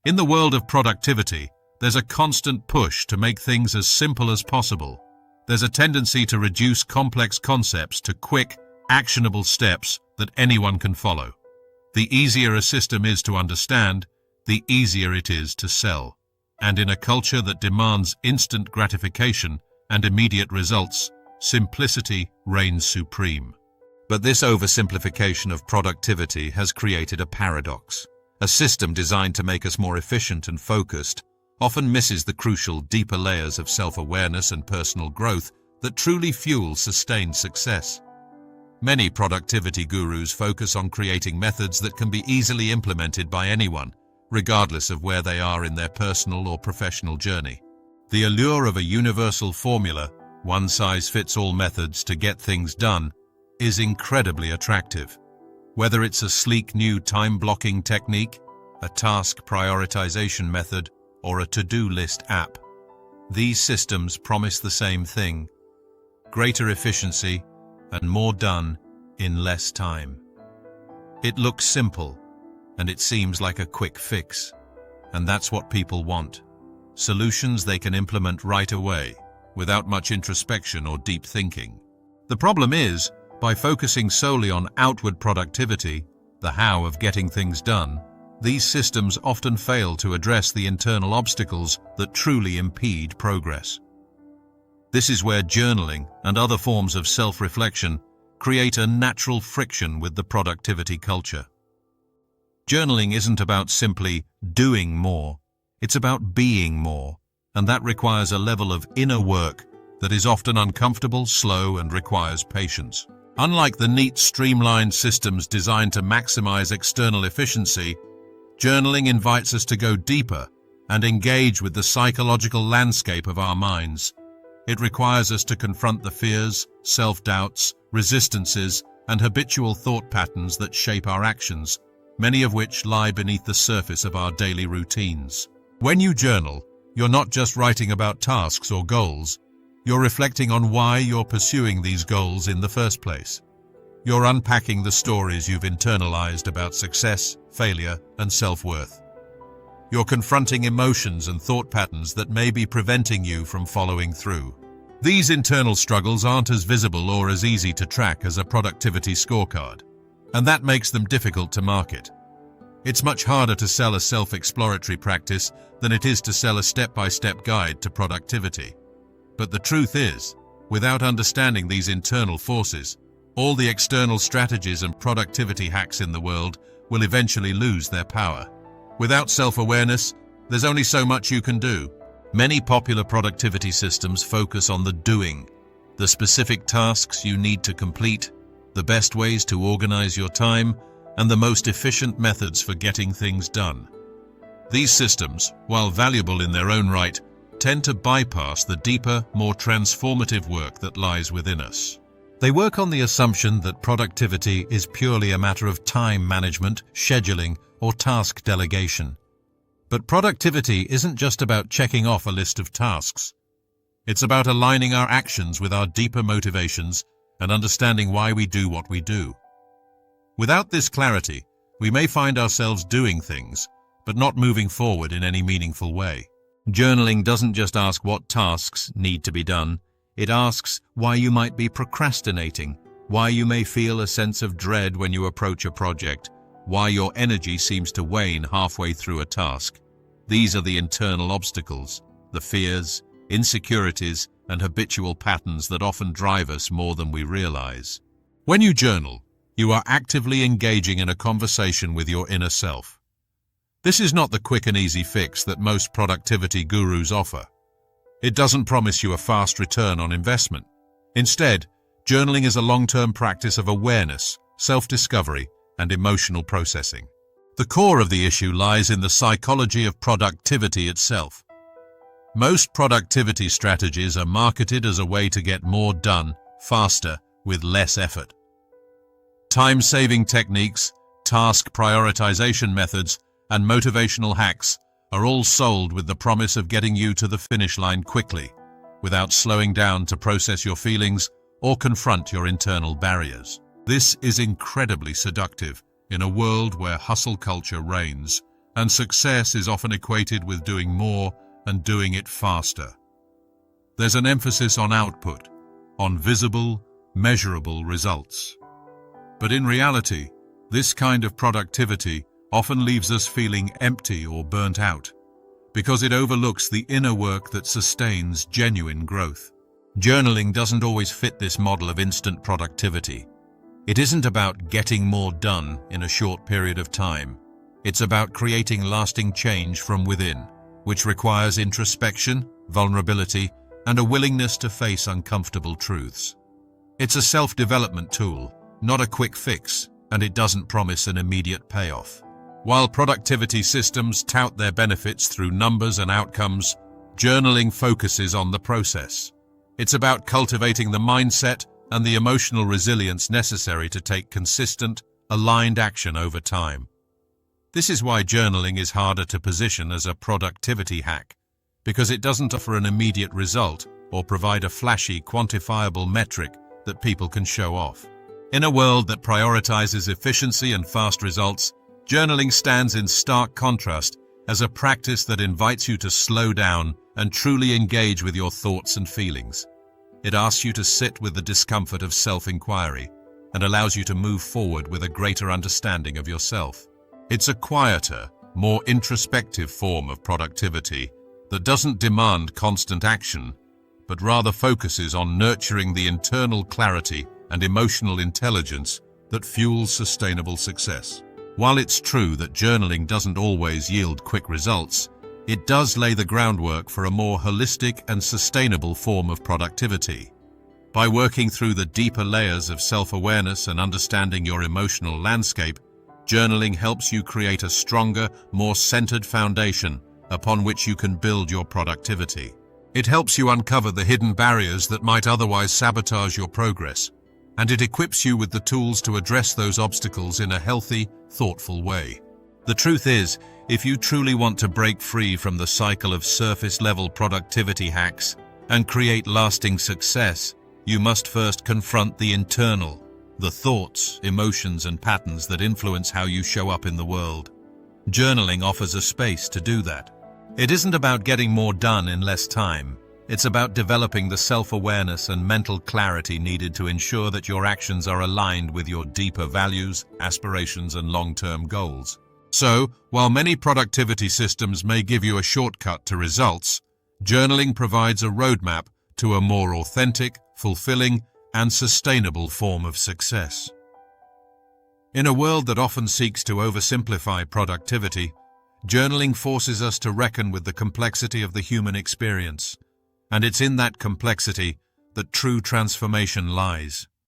In the world of productivity, there's a constant push to make things as simple as possible. There's a tendency to reduce complex concepts to quick, actionable steps that anyone can follow. The easier a system is to understand, the easier it is to sell. And in a culture that demands instant gratification and immediate results, simplicity reigns supreme. But this oversimplification of productivity has created a paradox. A system designed to make us more efficient and focused often misses the crucial deeper layers of self-awareness and personal growth that truly fuel sustained success. Many productivity gurus focus on creating methods that can be easily implemented by anyone, regardless of where they are in their personal or professional journey. The allure of a universal formula, one-size-fits-all methods to get things done, is incredibly attractive. Whether it's a sleek new time-blocking technique, a task prioritization method, or a to-do list app, these systems promise the same thing: greater efficiency and more done in less time. It looks simple, and it seems like a quick fix, and that's what people want. Solutions they can implement right away, without much introspection or deep thinking. The problem is, by focusing solely on outward productivity, the how of getting things done, these systems often fail to address the internal obstacles that truly impede progress. This is where journaling and other forms of self-reflection create a natural friction with the productivity culture. Journaling isn't about simply doing more, it's about being more, and that requires a level of inner work that is often uncomfortable, slow, and requires patience. Unlike the neat, streamlined systems designed to maximize external efficiency, journaling invites us to go deeper and engage with the psychological landscape of our minds. It requires us to confront the fears, self-doubts, resistances, and habitual thought patterns that shape our actions, many of which lie beneath the surface of our daily routines. When you journal, you're not just writing about tasks or goals. You're reflecting on why you're pursuing these goals in the first place. You're unpacking the stories you've internalized about success, failure, and self-worth. You're confronting emotions and thought patterns that may be preventing you from following through. These internal struggles aren't as visible or as easy to track as a productivity scorecard, and that makes them difficult to market. It's much harder to sell a self-exploratory practice than it is to sell a step-by-step guide to productivity. But the truth is, without understanding these internal forces, all the external strategies and productivity hacks in the world will eventually lose their power. Without self-awareness, there's only so much you can do. Many popular productivity systems focus on the doing, the specific tasks you need to complete, the best ways to organize your time, and the most efficient methods for getting things done. These systems, while valuable in their own right, tend to bypass the deeper, more transformative work that lies within us. They work on the assumption that productivity is purely a matter of time management, scheduling, or task delegation. But productivity isn't just about checking off a list of tasks. It's about aligning our actions with our deeper motivations and understanding why we do what we do. Without this clarity, we may find ourselves doing things, but not moving forward in any meaningful way. Journaling doesn't just ask what tasks need to be done. It asks why you might be procrastinating, why you may feel a sense of dread when you approach a project, why your energy seems to wane halfway through a task. These are the internal obstacles, the fears, insecurities, and habitual patterns that often drive us more than we realize. When you journal, you are actively engaging in a conversation with your inner self. This is not the quick and easy fix that most productivity gurus offer. It doesn't promise you a fast return on investment. Instead, journaling is a long-term practice of awareness, self-discovery, and emotional processing. The core of the issue lies in the psychology of productivity itself. Most productivity strategies are marketed as a way to get more done, faster, with less effort. Time-saving techniques, task prioritization methods, and motivational hacks are all sold with the promise of getting you to the finish line quickly, without slowing down to process your feelings or confront your internal barriers. This is incredibly seductive in a world where hustle culture reigns and success is often equated with doing more and doing it faster. There's an emphasis on output, on visible, measurable results. But in reality, this kind of productivity often leaves us feeling empty or burnt out, because it overlooks the inner work that sustains genuine growth. Journaling doesn't always fit this model of instant productivity. It isn't about getting more done in a short period of time. It's about creating lasting change from within, which requires introspection, vulnerability, and a willingness to face uncomfortable truths. It's a self-development tool, not a quick fix, and it doesn't promise an immediate payoff. While productivity systems tout their benefits through numbers and outcomes, journaling focuses on the process. It's about cultivating the mindset and the emotional resilience necessary to take consistent, aligned action over time. This is why journaling is harder to position as a productivity hack, because it doesn't offer an immediate result or provide a flashy, quantifiable metric that people can show off. In a world that prioritizes efficiency and fast results, journaling stands in stark contrast as a practice that invites you to slow down and truly engage with your thoughts and feelings. It asks you to sit with the discomfort of self-inquiry and allows you to move forward with a greater understanding of yourself. It's a quieter, more introspective form of productivity that doesn't demand constant action, but rather focuses on nurturing the internal clarity and emotional intelligence that fuels sustainable success. While it's true that journaling doesn't always yield quick results, it does lay the groundwork for a more holistic and sustainable form of productivity. By working through the deeper layers of self-awareness and understanding your emotional landscape, journaling helps you create a stronger, more centered foundation upon which you can build your productivity. It helps you uncover the hidden barriers that might otherwise sabotage your progress, and it equips you with the tools to address those obstacles in a healthy, thoughtful way. The truth is, if you truly want to break free from the cycle of surface-level productivity hacks and create lasting success, you must first confront the internal, the thoughts, emotions, and patterns that influence how you show up in the world. Journaling offers a space to do that. It isn't about getting more done in less time. It's about developing the self-awareness and mental clarity needed to ensure that your actions are aligned with your deeper values, aspirations, and long-term goals. So, while many productivity systems may give you a shortcut to results, journaling provides a roadmap to a more authentic, fulfilling, and sustainable form of success. In a world that often seeks to oversimplify productivity, journaling forces us to reckon with the complexity of the human experience. And it's in that complexity that true transformation lies.